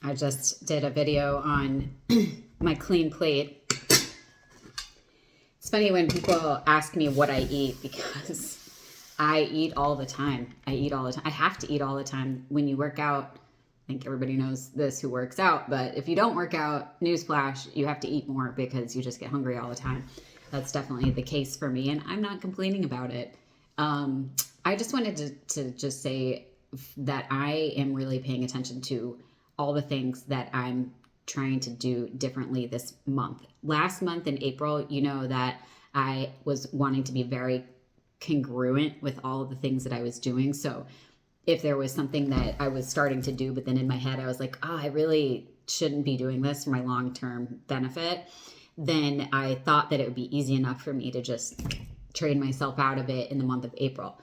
I just did a video on my clean plate. It's funny when people ask me what I eat because I eat all the time. I have to eat all the time. When you work out, I think everybody knows this who works out, but if you don't work out, newsflash, you have to eat more because you just get hungry all the time. That's definitely the case for me, and I'm not complaining about it. I just wanted to just say that I am really paying attention to all the things that I'm trying to do differently this month. Last month in April, you know that I was wanting to be very congruent with all of the things that I was doing. So if there was something that I was starting to do, but then in my head I was like, oh, I really shouldn't be doing this for my long-term benefit, then I thought that it would be easy enough for me to just trade myself out of it in the month of April.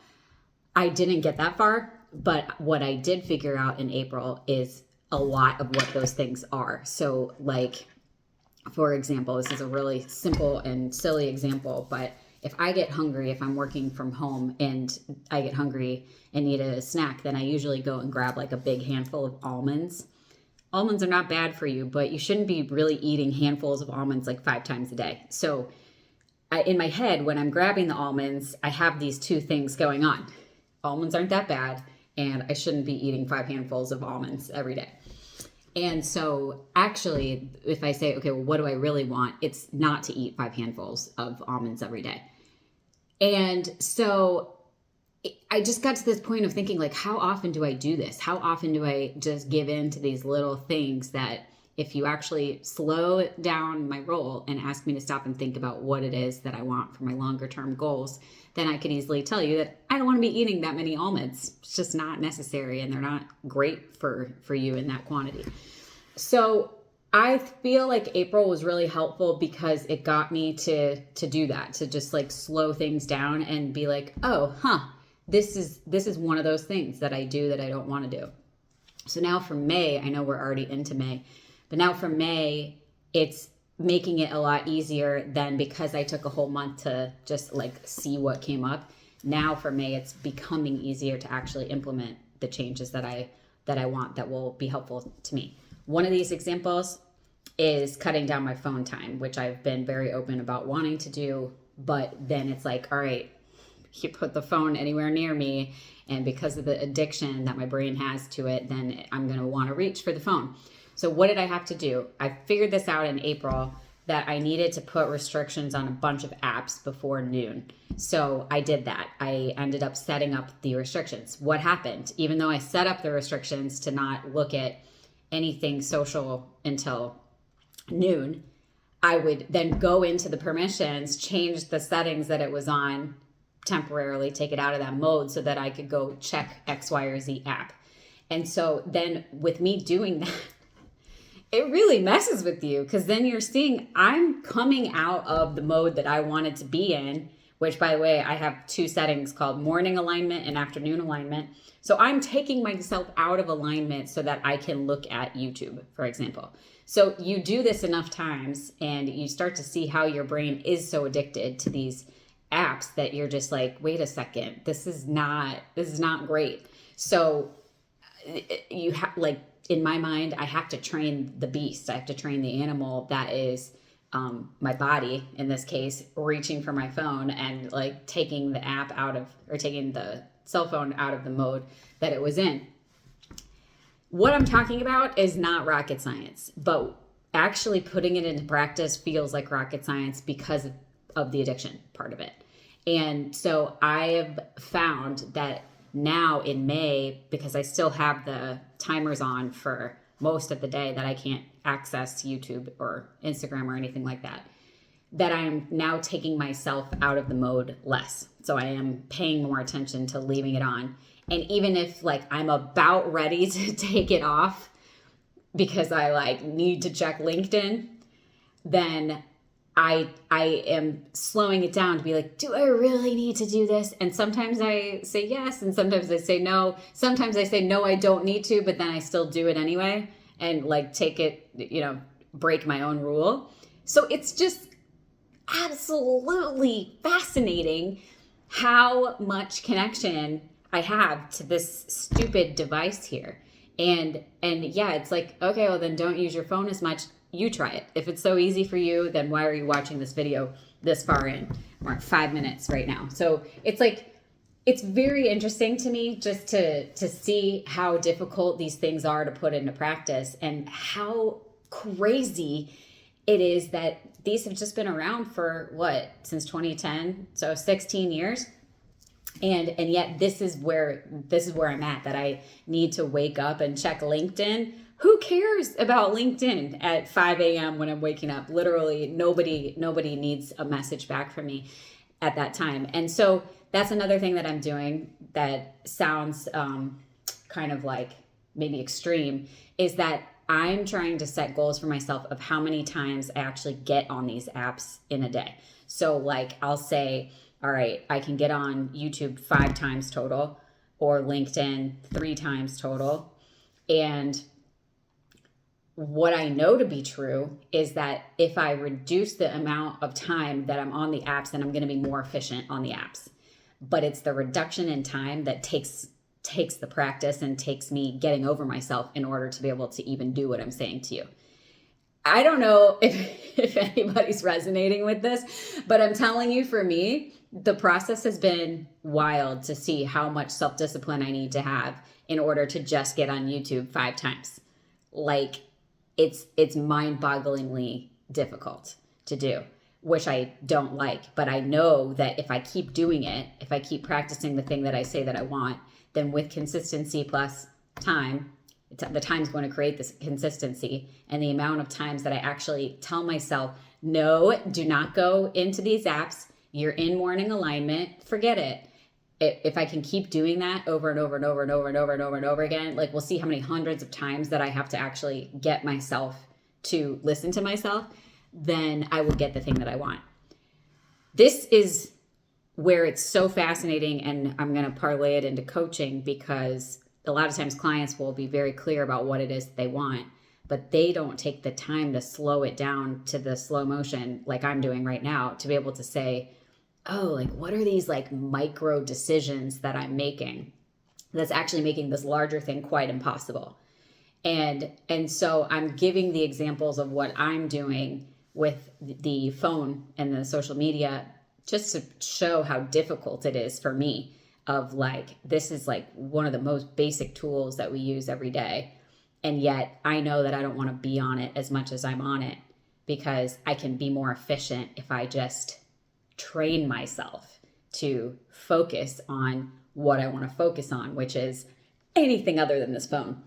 I didn't get that far, but what I did figure out in April is a lot of what those things are. So like, for example, this is a really simple and silly example, but if I get hungry, if I'm working from home and I get hungry and need a snack, then I usually go and grab like a big handful of almonds. Almonds are not bad for you, but you shouldn't be really eating handfuls of almonds like 5 times a day. So in my head, when I'm grabbing the almonds, I have these two things going on. Almonds aren't that bad, and I shouldn't be eating 5 handfuls of almonds every day. And so actually, if I say, okay, well, what do I really want? It's not to eat 5 handfuls of almonds every day. And so I just got to this point of thinking, like, how often do I do this? How often do I just give in to these little things that if you actually slow down my roll and ask me to stop and think about what it is that I want for my longer term goals, then I could easily tell you that I don't want to be eating that many almonds. It's just not necessary, and they're not great for you in that quantity. So I feel like April was really helpful because it got me to do that, to just like slow things down and be like, oh, this is one of those things that I do that I don't want to do. So now for May, I know we're already into May, but now for May, it's making it a lot easier than because I took a whole month to just like see what came up. Now for May, it's becoming easier to actually implement the changes that I want that will be helpful to me. One of these examples is cutting down my phone time, which I've been very open about wanting to do, but then it's like, all right, you put the phone anywhere near me, and because of the addiction that my brain has to it, then I'm going to want to reach for the phone. So what did I have to do? I figured this out in April that I needed to put restrictions on a bunch of apps before noon. So I did that. I ended up setting up the restrictions. What happened? Even though I set up the restrictions to not look at anything social until noon, I would then go into the permissions, change the settings that it was on temporarily, take it out of that mode so that I could go check X, Y, or Z app. And so then with me doing that, it really messes with you because then you're seeing I'm coming out of the mode that I wanted to be in, which, by the way, I have 2 settings called morning alignment and afternoon alignment. So I'm taking myself out of alignment so that I can look at YouTube, for example. So you do this enough times and you start to see how your brain is so addicted to these apps that you're just like, wait a second, this is not great. So you have, like, in my mind, I have to train the beast. I have to train the animal that is my body, in this case, reaching for my phone and like taking the app out of, or taking the cell phone out of the mode that it was in. What I'm talking about is not rocket science, but actually putting it into practice feels like rocket science because of the addiction part of it. And so I have found that now in May, because I still have the timers on for most of the day that I can't access YouTube or Instagram or anything like that, that I am now taking myself out of the mode less. So I am paying more attention to leaving it on. And even if like I'm about ready to take it off because I like need to check LinkedIn, then I am slowing it down to be like, do I really need to do this? And sometimes I say yes, and sometimes I say no. Sometimes I say, no, I don't need to, but then I still do it anyway and like take it, break my own rule. So it's just absolutely fascinating how much connection I have to this stupid device here. And yeah, it's like, okay, well then don't use your phone as much. You try it. If it's so easy for you, then why are you watching this video this far in? We're at 5 minutes right now. So it's like, it's very interesting to me just to see how difficult these things are to put into practice, and how crazy it is that these have just been around for what, since 2010, so 16 years. And yet this is where I'm at, that I need to wake up and check LinkedIn. Who cares about LinkedIn at 5 a.m. when I'm waking up? Literally nobody needs a message back from me at that time. And so that's another thing that I'm doing that sounds kind of like maybe extreme, is that I'm trying to set goals for myself of how many times I actually get on these apps in a day. So like I'll say, all right, I can get on YouTube 5 times total, or LinkedIn 3 times total. And what I know to be true is that if I reduce the amount of time that I'm on the apps, then I'm going to be more efficient on the apps. But it's the reduction in time that takes the practice and takes me getting over myself in order to be able to even do what I'm saying to you. I don't know if anybody's resonating with this, but I'm telling you, for me, the process has been wild to see how much self-discipline I need to have in order to just get on YouTube 5 times. Like, it's mind-bogglingly difficult to do, which I don't like. But I know that if I keep doing it, if I keep practicing the thing that I say that I want, then with consistency plus time, the time's going to create this consistency. And the amount of times that I actually tell myself, no, do not go into these apps. You're in morning alignment. Forget it. If I can keep doing that over and over and over and over and over and over and over again, like, we'll see how many hundreds of times that I have to actually get myself to listen to myself, then I will get the thing that I want. This is where it's so fascinating, and I'm going to parlay it into coaching, because a lot of times clients will be very clear about what it is they want, but they don't take the time to slow it down to the slow motion like I'm doing right now, to be able to say, oh, like, what are these like micro decisions that I'm making that's actually making this larger thing quite impossible? And so I'm giving the examples of what I'm doing with the phone and the social media, just to show how difficult it is for me, of like, this is like one of the most basic tools that we use every day. And yet I know that I don't want to be on it as much as I'm on it, because I can be more efficient if I just train myself to focus on what I want to focus on, which is anything other than this phone.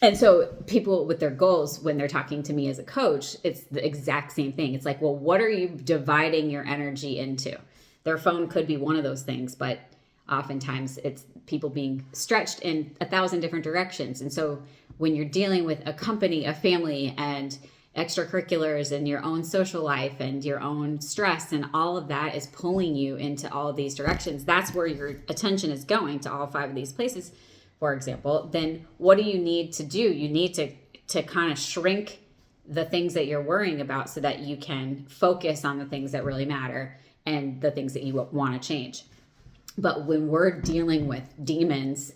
And so people with their goals, when they're talking to me as a coach, it's the exact same thing. It's like, well, what are you dividing your energy into? Their phone could be one of those things, but oftentimes it's people being stretched in 1,000 different directions. And so when you're dealing with a company, a family, and extracurriculars, and your own social life, and your own stress, and all of that is pulling you into all of these directions, that's where your attention is going, to all 5 of these places, for example. Then what do you need to do? You need to kind of shrink the things that you're worrying about so that you can focus on the things that really matter and the things that you want to change. But when we're dealing with demons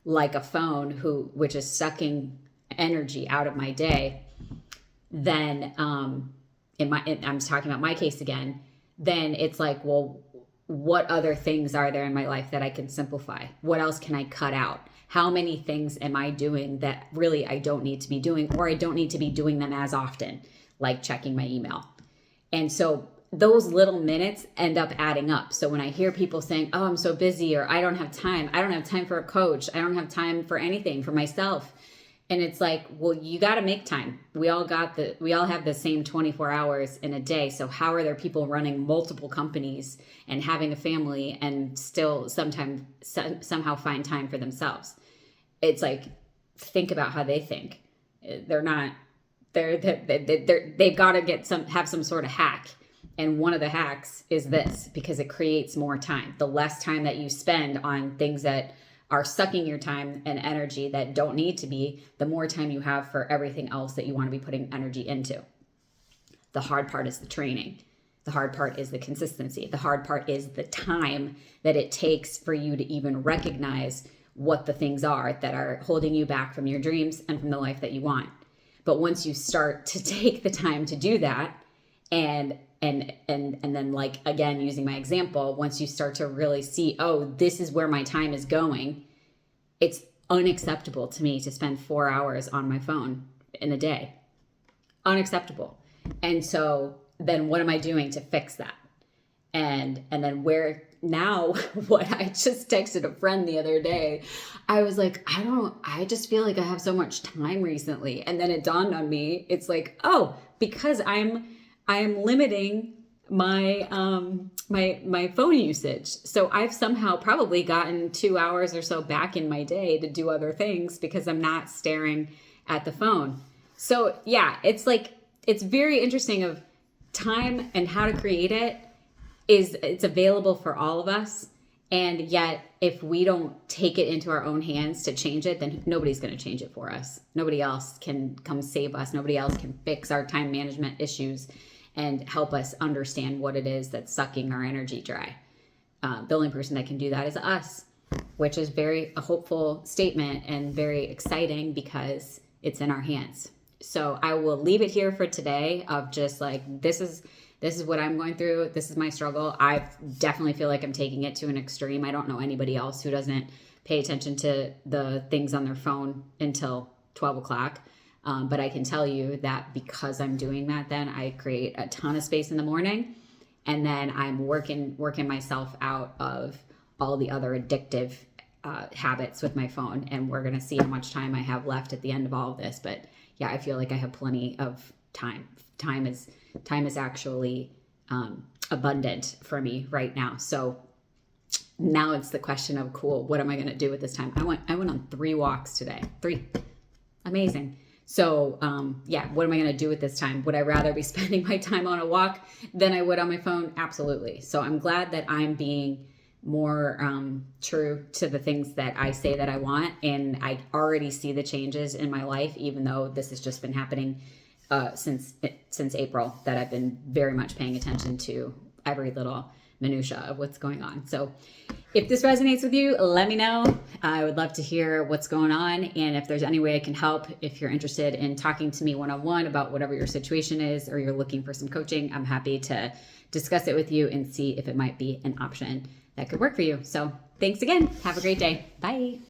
like a phone, which is sucking energy out of my day, then I'm talking about my case again, then it's like, well, what other things are there in my life that I can simplify? What else can I cut out? How many things am I doing that really I don't need to be doing, or I don't need to be doing them as often, like checking my email? And so those little minutes end up adding up. So when I hear people saying, oh, I'm so busy, or I don't have time for a coach, I don't have time for anything for myself. And it's like, well, you got to make time. We all have the same 24 hours in a day. So how are there people running multiple companies and having a family and still somehow find time for themselves? It's like, think about how they think. They've got to have some sort of hack. And one of the hacks is this, because it creates more time. The less time that you spend on things that are sucking your time and energy that don't need to be, the more time you have for everything else that you want to be putting energy into. The hard part is the training. The hard part is the consistency. The hard part is the time that it takes for you to even recognize what the things are that are holding you back from your dreams and from the life that you want. But once you start to take the time to do that, and then, like, again, using my example, once you start to really see, oh, this is where my time is going, it's unacceptable to me to spend 4 hours on my phone in a day. Unacceptable. And so then what am I doing to fix that? And then where now, what I just texted a friend the other day, I was like, I just feel like I have so much time recently. And then it dawned on me, it's like, oh, because I am limiting my my phone usage. So I've somehow probably gotten 2 hours or so back in my day to do other things because I'm not staring at the phone. So yeah, it's like, it's very interesting of time and how to create it. It's available for all of us. And yet, if we don't take it into our own hands to change it, then nobody's going to change it for us. Nobody else can come save us. Nobody else can fix our time management issues and help us understand what it is that's sucking our energy dry. The only person that can do that is us, which is a hopeful statement and very exciting because it's in our hands. So I will leave it here for today of just like, this is what I'm going through. This is my struggle. I definitely feel like I'm taking it to an extreme. I don't know anybody else who doesn't pay attention to the things on their phone until 12 o'clock. But I can tell you that because I'm doing that, then I create a ton of space in the morning. And then I'm working myself out of all the other addictive habits with my phone. And we're going to see how much time I have left at the end of all of this. But yeah, I feel like I have plenty of time. Time is actually abundant for me right now. So now it's the question of, cool, what am I going to do with this time? I went on 3 walks today. 3. Amazing. So yeah, what am I going to do with this time? Would I rather be spending my time on a walk than I would on my phone? Absolutely. So I'm glad that I'm being more true to the things that I say that I want. And I already see the changes in my life, even though this has just been happening since April, that I've been very much paying attention to every little minutia of what's going on. So if this resonates with you, let me know. I would love to hear what's going on. And if there's any way I can help, if you're interested in talking to me one-on-one about whatever your situation is, or you're looking for some coaching, I'm happy to discuss it with you and see if it might be an option that could work for you. So thanks again. Have a great day. Bye.